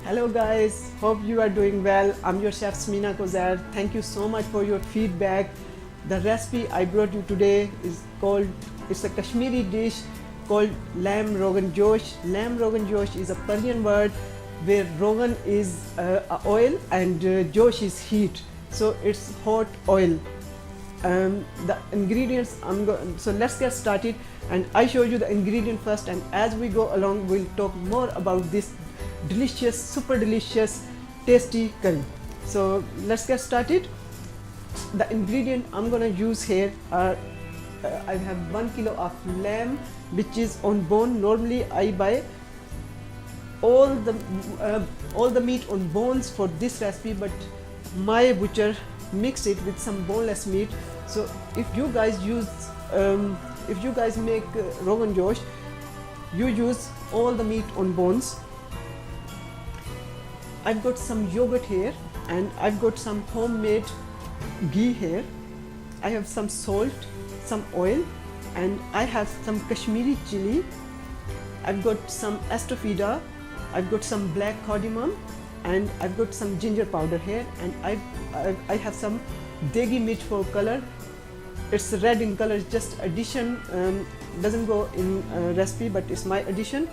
Hello guys, hope you are doing well. I'm your chef Samina Kouzar. Thank you so much for your feedback. The recipe I brought you today is it's a Kashmiri dish called lamb Roghan Josh. Lamb Roghan Josh is a Persian word where Roghan is oil and Josh is heat. So it's hot oil. The ingredients so let's get started and I show you the ingredient first, and as we go along we'll talk more about this delicious, super delicious, tasty curry. So let's get started. The ingredient I'm gonna use here are I have 1 kilo of lamb which is on bone. Normally I buy all the meat on bones for this recipe, but my butcher mix it with some boneless meat. So if you guys make Roghan Josh, you use all the meat on bones. I've got some yogurt here and I've got some homemade ghee here. I have some salt, some oil, and I have some Kashmiri chili. I've got some asafoetida, I've got some black cardamom, and I've got some ginger powder here, and I have some degi meat for color. It's red in color, it's just addition, doesn't go in recipe, but it's my addition.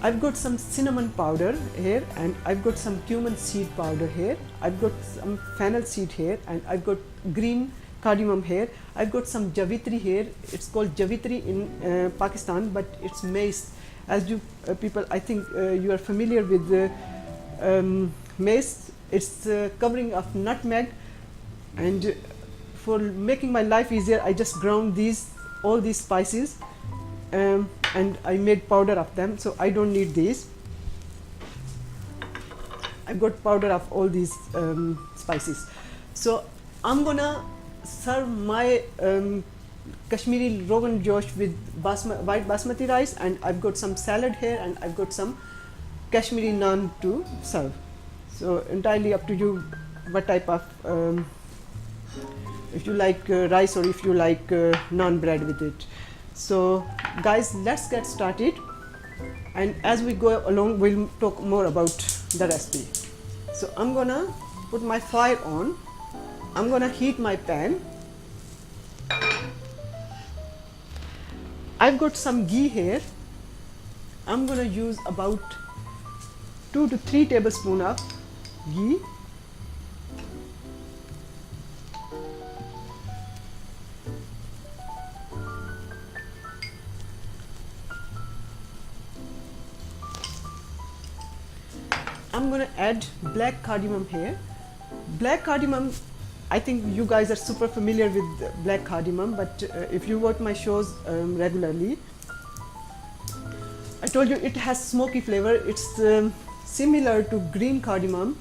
I've got some cinnamon powder here, and I've got some cumin seed powder here. I've got some fennel seed here, and I've got green cardamom here. I've got some javitri here. It's called javitri in Pakistan, but it's mace. As you people, I think you are familiar with mace. It's covering of nutmeg, and for making my life easier, I just ground all these spices. And I made powder of them, so I don't need these. I've got powder of all these spices. So I'm gonna serve my Kashmiri Roghan Josh with white basmati rice, and I've got some salad here, and I've got some Kashmiri naan to serve. So entirely up to you what type of if you like rice or if you like naan bread with it. So guys, let's get started, and as we go along we'll talk more about the recipe. So I'm gonna put my fire on. I'm gonna heat my pan. I've got some ghee here. I'm gonna use about 2 to 3 tablespoons of ghee. I'm gonna add black cardamom here. Black cardamom, I think you guys are super familiar with black cardamom, but if you watch my shows regularly, I told you it has smoky flavor. It's similar to green cardamom,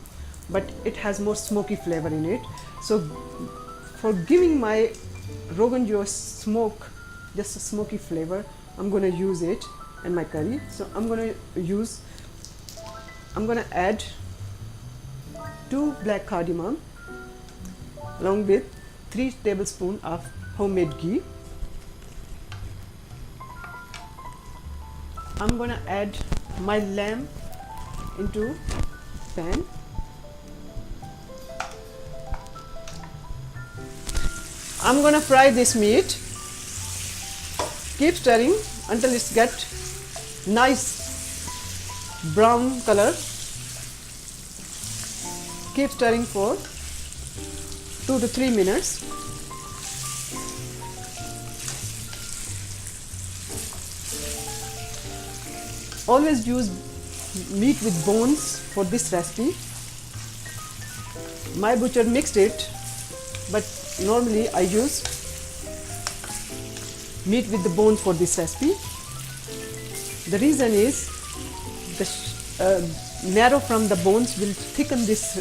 but it has more smoky flavor in it. So for giving my Roghan Josh smoke, just a smoky flavor, I'm gonna use it in my curry. So I'm gonna add 2 black cardamom along with 3 tablespoons of homemade ghee. I'm gonna add my lamb into pan. I'm gonna fry this meat. Keep stirring until it's get nice brown color. Keep stirring for 2 to 3 minutes. Always use meat with bones for this recipe. My butcher mixed it, but normally I use meat with the bones for this recipe. The reason is the marrow from the bones will thicken this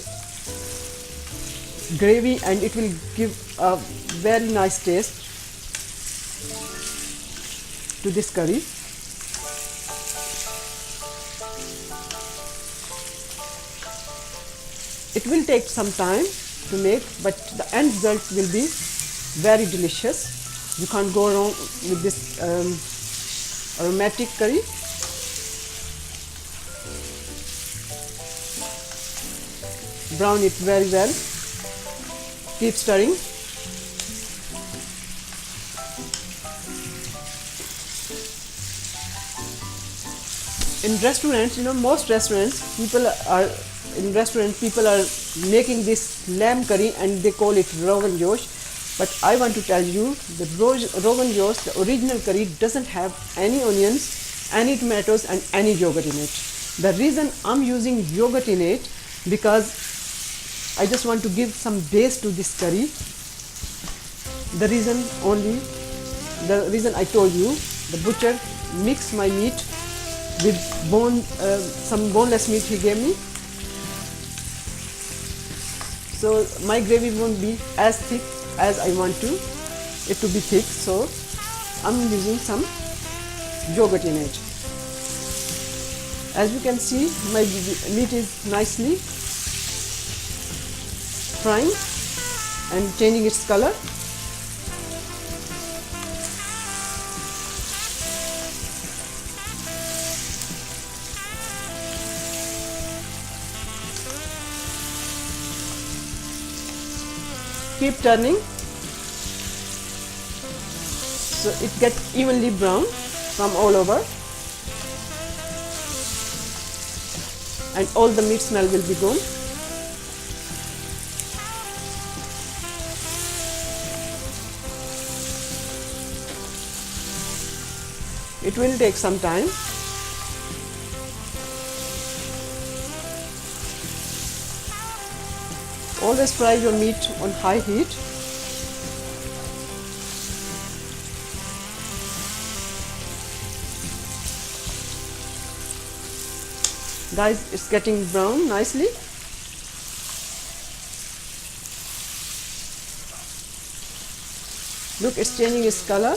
gravy, and it will give a very nice taste to this curry. It will take some time to make, but the end result will be very delicious. You can't go wrong with this aromatic curry. brown it very well. Keep stirring. In restaurants, most restaurants, people are making this lamb curry and they call it Roghan Josh. But I want to tell you the Roghan Josh, the original curry, doesn't have any onions, any tomatoes and any yogurt in it. The reason I'm using yogurt in it because I just want to give some base to this curry. The reason I told you, the butcher mixed my meat with some boneless meat he gave me. So my gravy won't be as thick as I want it to be thick. So I'm using some yogurt in it. As you can see, my meat is nicely frying and changing its color. Keep turning so it gets evenly brown from all over and all the meat smell will be gone. It will take some time. Always fry your meat on high heat. Guys, it's getting brown nicely. Look, it's changing its color.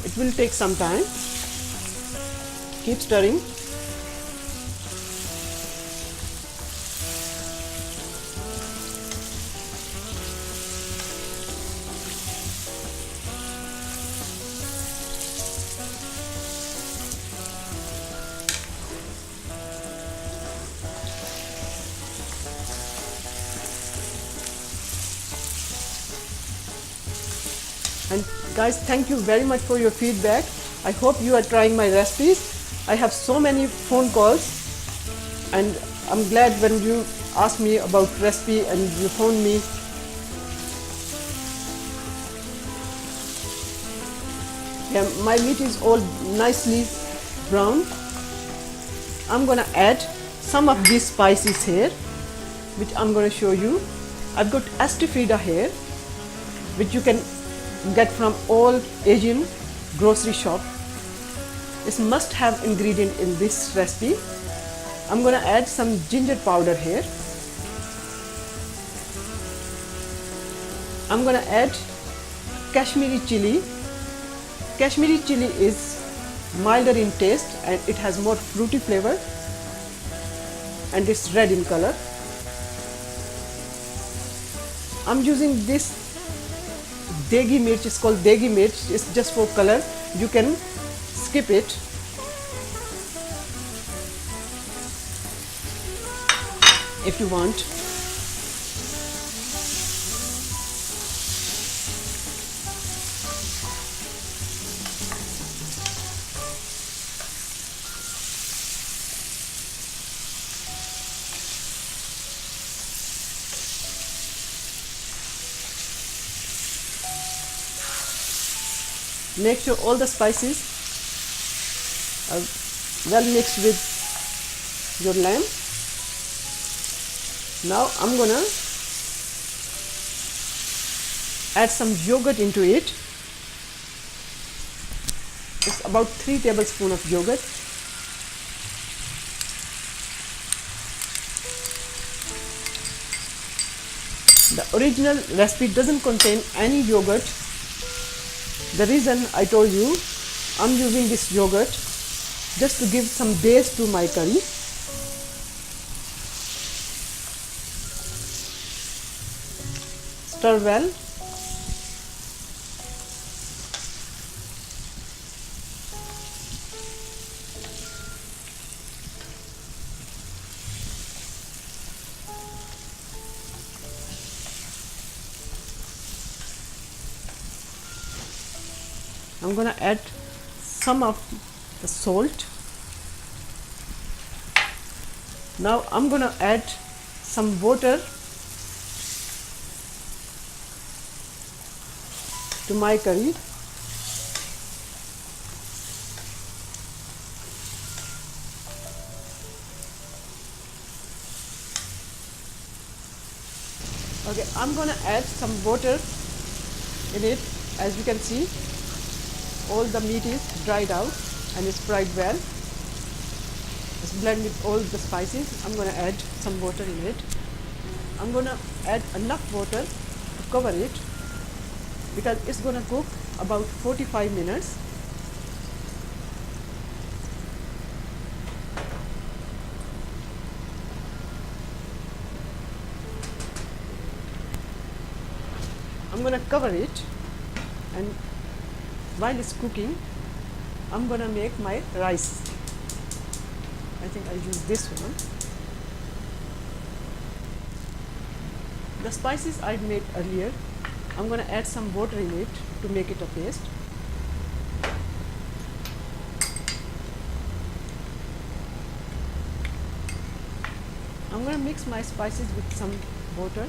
It will take some time. Keep stirring. And guys, thank you very much for your feedback. I hope you are trying my recipes. I have so many phone calls and I'm glad when you ask me about recipe and you phone me. Yeah, my meat is all nicely brown. I'm gonna add some of these spices here, which I'm gonna show you. I've got asafoetida here, which you can get from all Asian grocery shop. It's must-have ingredient in this recipe. I'm gonna add some ginger powder here. I'm gonna add Kashmiri chili. Kashmiri chili is milder in taste and it has more fruity flavor and it's red in color. I'm using this degi mirch. It's called degi mirch. It's just for color. You can skip it. If you want. Make sure all the spices are well mixed with your lamb. Now I'm gonna add some yogurt into it. It's about 3 tablespoons of yogurt. The original recipe doesn't contain any yogurt. The reason I told you, I'm using this yogurt just to give some base to my curry. Stir well. I'm gonna add some of the salt. Now I'm gonna add some water to my curry. Okay, I'm gonna add some water in it. As you can see, all the meat is dried out and it's fried well. Let's blend with all the spices. I'm gonna add some water in it. I'm gonna add enough water to cover it because it's gonna cook about 45 minutes. I'm gonna cover it, and while it's cooking, I'm gonna make my rice. I think I'll use this one. The spices I made earlier, I'm gonna add some water in it to make it a paste. I'm gonna mix my spices with some water.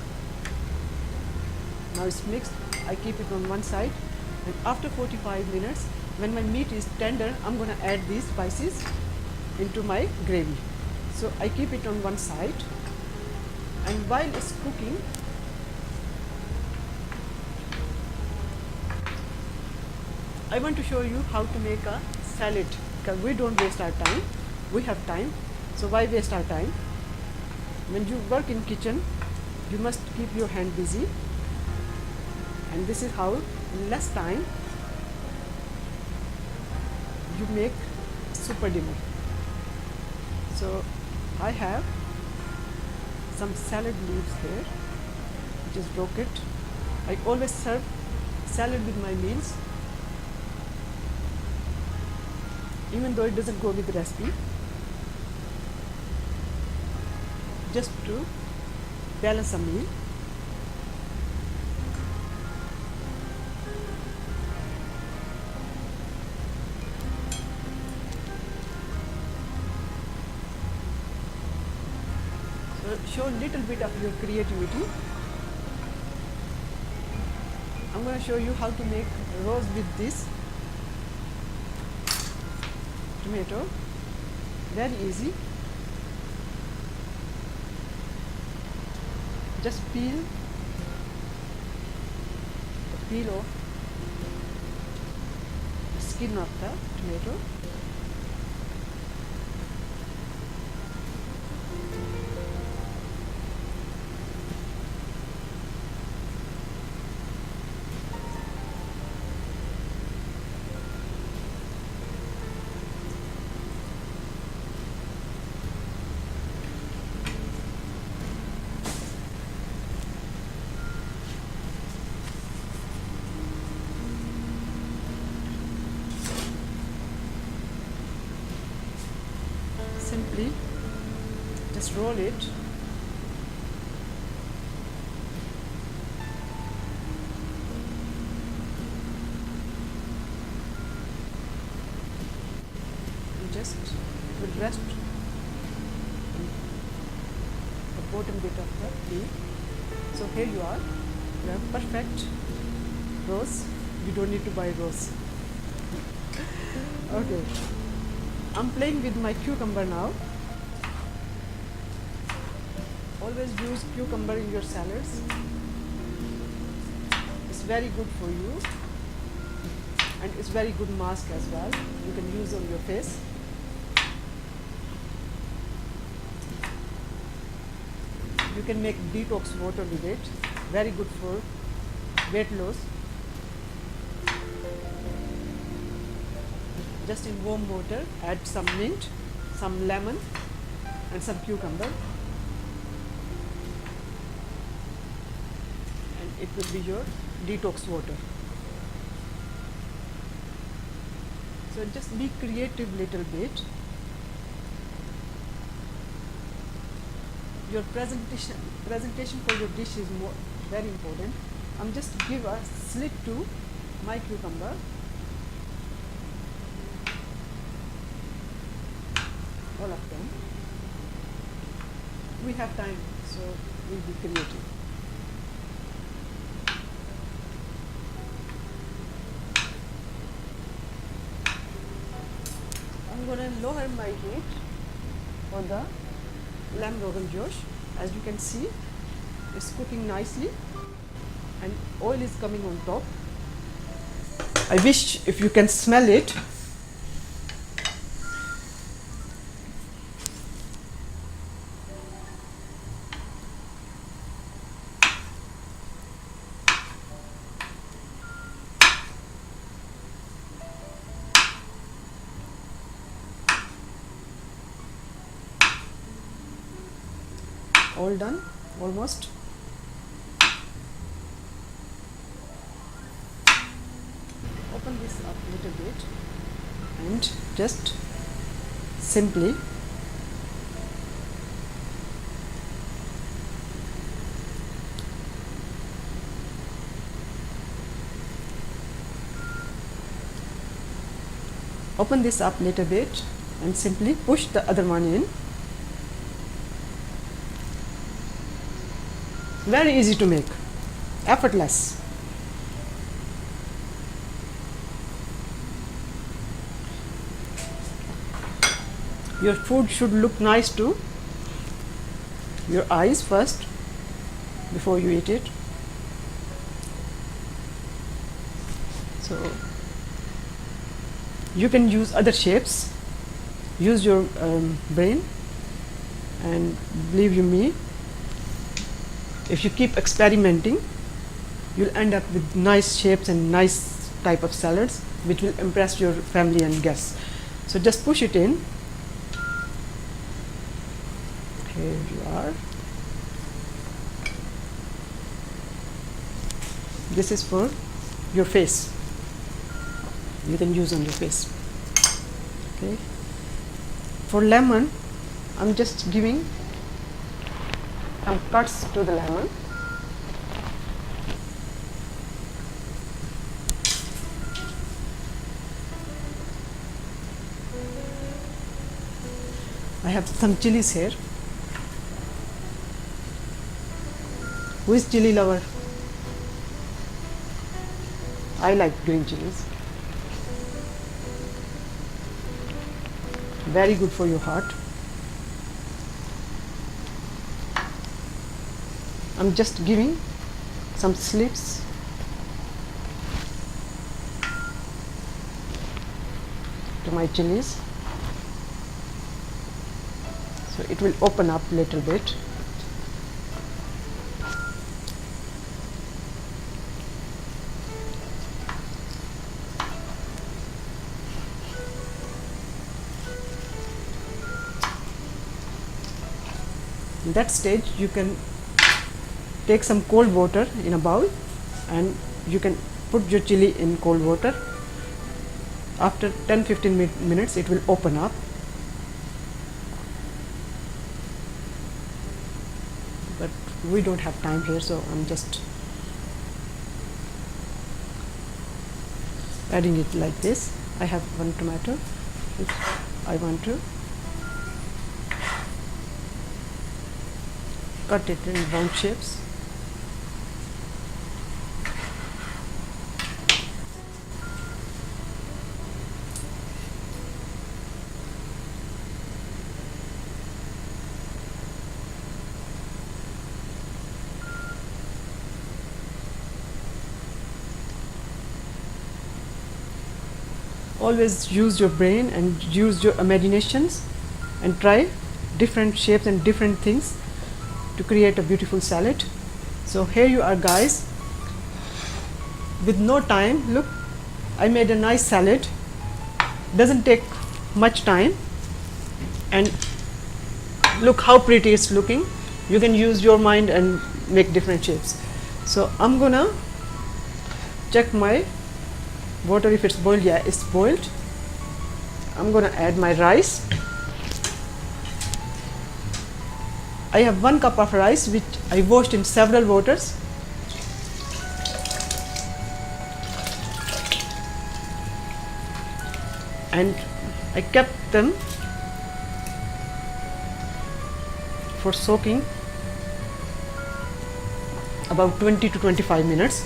Now it's mixed. I keep it on one side, and after 45 minutes, when my meat is tender, I'm gonna add these spices into my gravy. So I keep it on one side, and while it's cooking, I want to show you how to make a salad, because we don't waste our time. We have time, so why waste our time? When you work in kitchen, you must keep your hand busy, and this is how in less time you make super dinner. So I have some salad leaves here, which is rocket. I always serve salad with my meals, even though it doesn't go with the recipe, just to balance a meal. So show a little bit of your creativity. I'm going to show you how to make roast with this tomato. Very easy. Just peel off the skin of the tomato. Simply just roll it and just it will rest on the bottom bit of the leaf. So here you are, you have perfect rose. You don't need to buy rose. Okay, I'm playing with my cucumber now. Always use cucumber in your salads. It's very good for you, and it's very good mask as well. You can use on your face. You can make detox water with it. Very good for weight loss. Just in warm water, add some mint, some lemon, and some cucumber, and it will be your detox water. So just be creative little bit. Your presentation for your dish is very important. I'm just give a slit to my cucumber. All of them. We have time, so we'll be creative. I'm gonna lower my heat for the lamb Roghan Josh. As you can see, it's cooking nicely and oil is coming on top. I wish if you can smell it. All done, almost. Open this up a little bit and just simply open this up a little bit and simply push the other one in. Very easy to make, effortless. Your food should look nice to your eyes first before you eat it. So you can use other shapes, use your brain, and believe you me, if you keep experimenting, you'll end up with nice shapes and nice type of salads which will impress your family and guests. So just push it in. Here you are. This is for your face. You can use on your face. Okay. For lemon, I'm just giving some cuts to the lemon. I have some chilies here. Who is chili lover? I like green chilies. Very good for your heart. I'm just giving some slits to my chilies, so it will open up a little bit. In that stage, you can take some cold water in a bowl and you can put your chili in cold water. After 10-15 minutes it will open up. But we don't have time here, so I'm just adding it like this. I have one tomato which I want to cut it in round shapes. Always use your brain and use your imaginations and try different shapes and different things to create a beautiful salad. So here you are, guys, with no time. Look, I made a nice salad. Doesn't take much time, and look how pretty it's looking. You can use your mind and make different shapes. So I'm gonna check my water if it's boiled. Yeah, it's boiled. I'm gonna add my rice. I have 1 cup of rice which I washed in several waters. And I kept them for soaking about 20 to 25 minutes.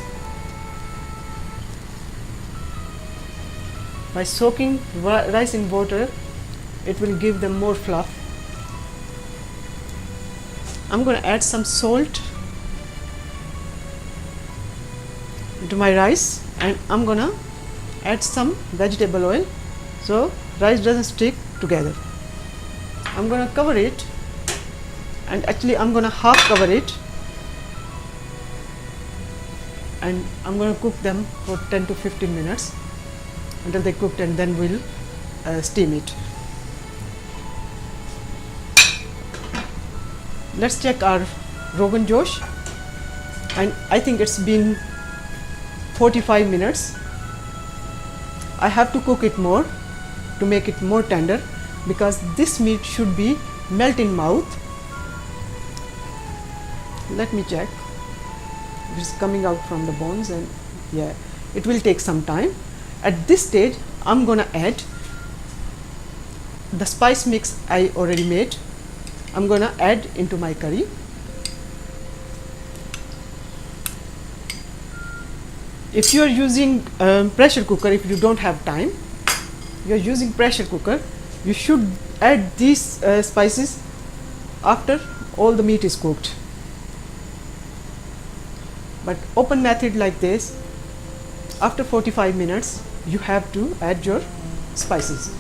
By soaking rice in water, it will give them more fluff. I'm going to add some salt into my rice, and I'm going to add some vegetable oil so rice doesn't stick together. I'm going to cover it, and actually I'm going to half cover it, and I'm going to cook them for 10 to 15 minutes until they cooked, and then we'll steam it. Let's check our Rogan Josh, and I think it's been 45 minutes. I have to cook it more to make it more tender, because this meat should be melt in mouth. Let me check. It's coming out from the bones, and yeah, it will take some time. At this stage, I'm gonna add the spice mix I already made. I'm gonna add into my curry. If you are using pressure cooker, if you don't have time, you are using pressure cooker, you should add these spices after all the meat is cooked. But open method like this, after 45 minutes, you have to add your spices.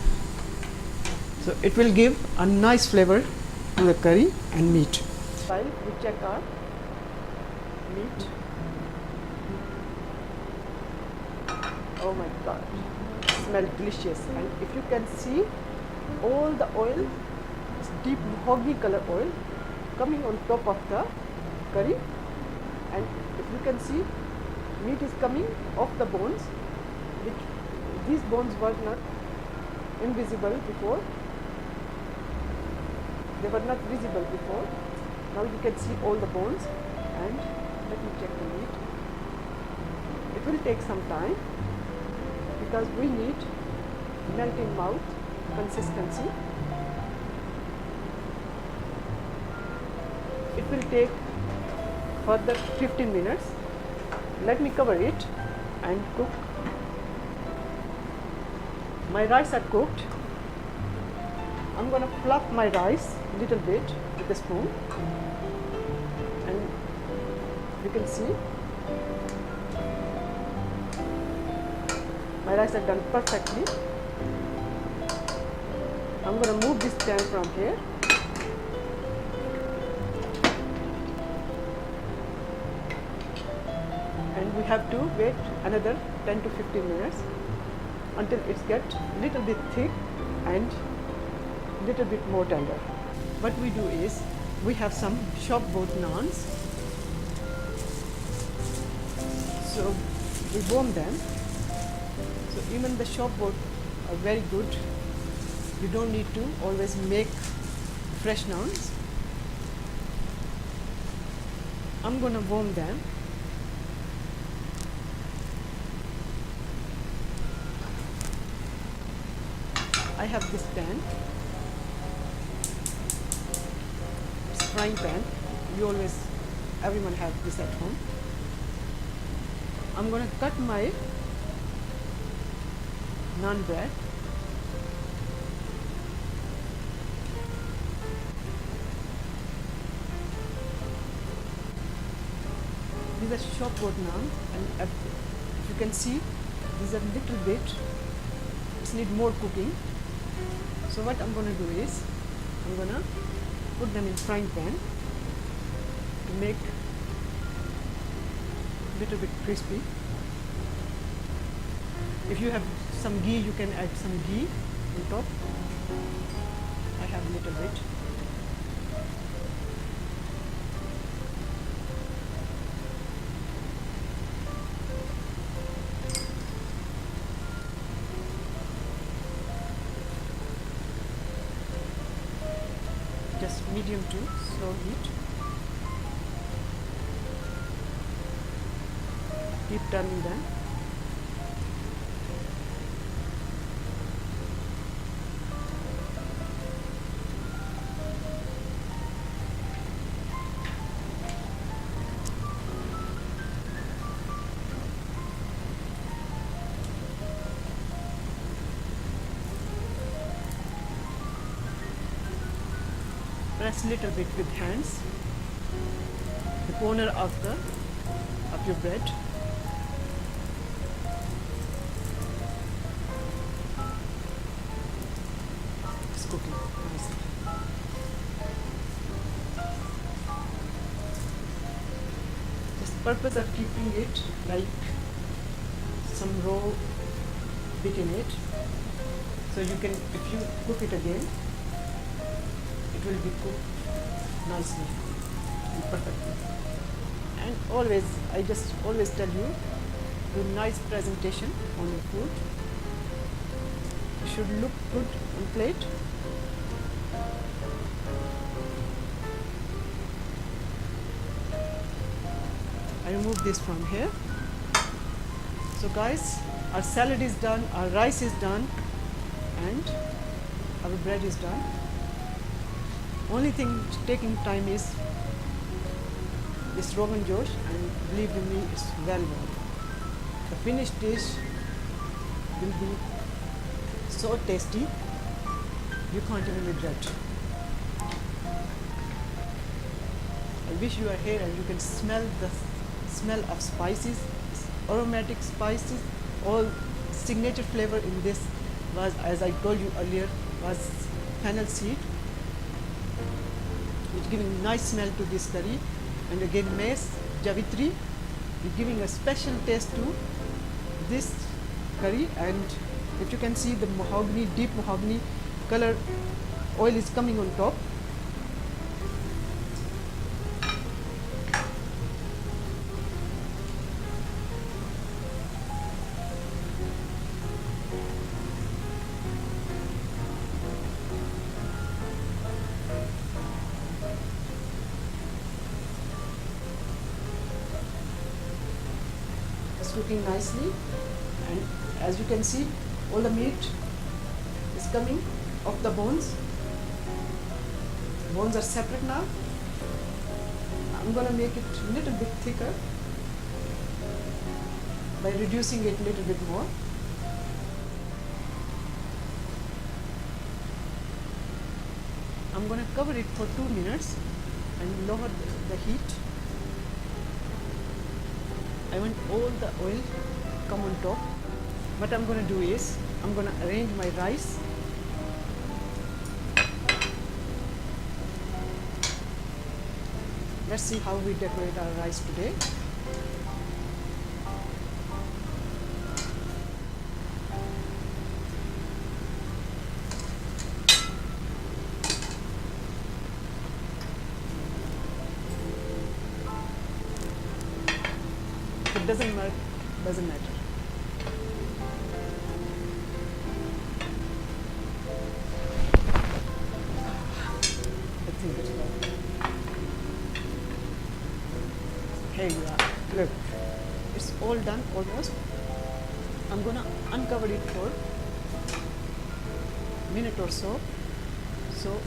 So it will give a nice flavor to the curry and meat. While we check our meat. Oh my god, it smells delicious. And if you can see, all the oil, it's deep mahogany color oil coming on top of the curry. And if you can see, meat is coming off the bones, which these bones were not invisible before. They were not visible before. Now you can see all the bones. And let me check the meat. It will take some time because we need melt in mouth consistency. It will take further 15 minutes. Let me cover it and cook. My rice are cooked. I'm gonna fluff my rice a little bit with a spoon, and you can see my rice are done perfectly. I'm gonna move this pan from here. And we have to wait another 10 to 15 minutes until it's get little bit thick and little bit more tender. What we do is, we have some shop bought naans, so we warm them. So even the shop bought are very good. You don't need to always make fresh naans. I'm gonna warm them. I have this pan, it's frying pan. Everyone has this at home. I'm going to cut my naan bread. These are shop bought naan, and if you can see, these are little bit, it need more cooking. So what I'm going to do is, I'm going to put them in frying pan to make a little bit crispy. If you have some ghee, you can add some ghee on top. I have a little bit. medium to slow heat. Keep turning them. Press a little bit with hands the corner of your bread. It's cooking nicely. Just purpose of keeping it like some raw bit in it, so you can, if you cook it again, it will be cooked nicely and perfectly. And always, I just always tell you, do nice presentation on your food. It should look good on plate. I remove this from here. So guys, our salad is done, our rice is done, and our bread is done. Only thing taking time is this Roghan Josh, and believe me, it's well worth. The finished dish will be so tasty, you can't even regret. I wish you are here and you can smell the smell of spices, aromatic spices. All signature flavor in this was, as I told you earlier, was fennel seed. It's giving nice smell to this curry, and again mace, javitri, is giving a special taste to this curry. And if you can see the mahogany, deep mahogany color oil is coming on top. Cooking nicely, and as you can see, all the meat is coming off the bones. Bones are separate now. I'm gonna make it a little bit thicker by reducing it a little bit more. I'm gonna cover it for 2 minutes and lower the heat. I want all the oil come on top. What I'm going to do is, I'm going to arrange my rice. Let's see how we decorate our rice today. It doesn't matter. I think it's right. Here you are. Look, it's all done almost. I'm gonna uncover it for a minute or so, so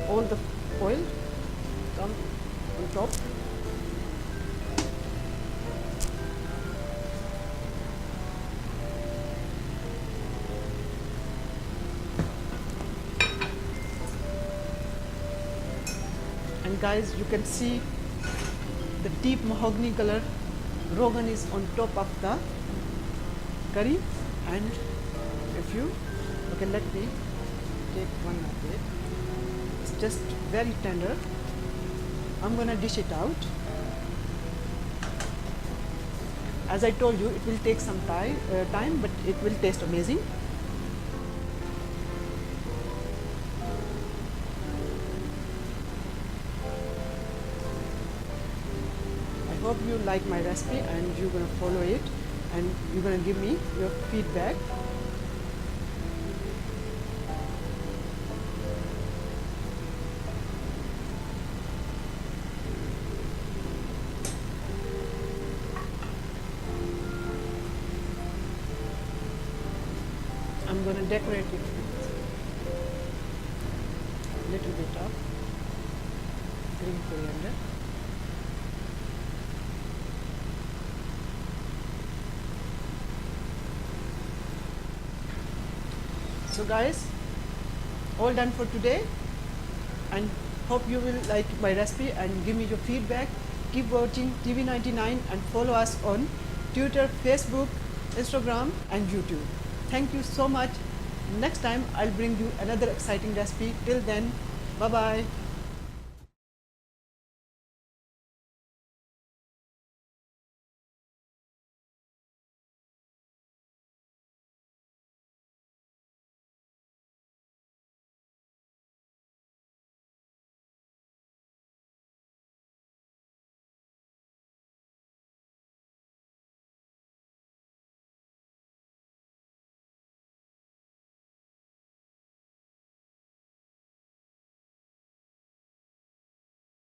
all the oil come on top. And guys, you can see the deep mahogany color Roghan is on top of the curry. And if you, okay, let me take one of it. It's just very tender. I'm gonna dish it out. As I told you, it will take some time, but it will taste amazing. I hope you like my recipe and you're going to follow it, and you're going to give me your feedback. I'm going to decorate it with a little bit of green coriander. So guys, all done for today, and hope you will like my recipe and give me your feedback. Keep watching TV99 and follow us on Twitter, Facebook, Instagram and YouTube. Thank you so much. Next time I'll bring you another exciting recipe. Till then, bye bye.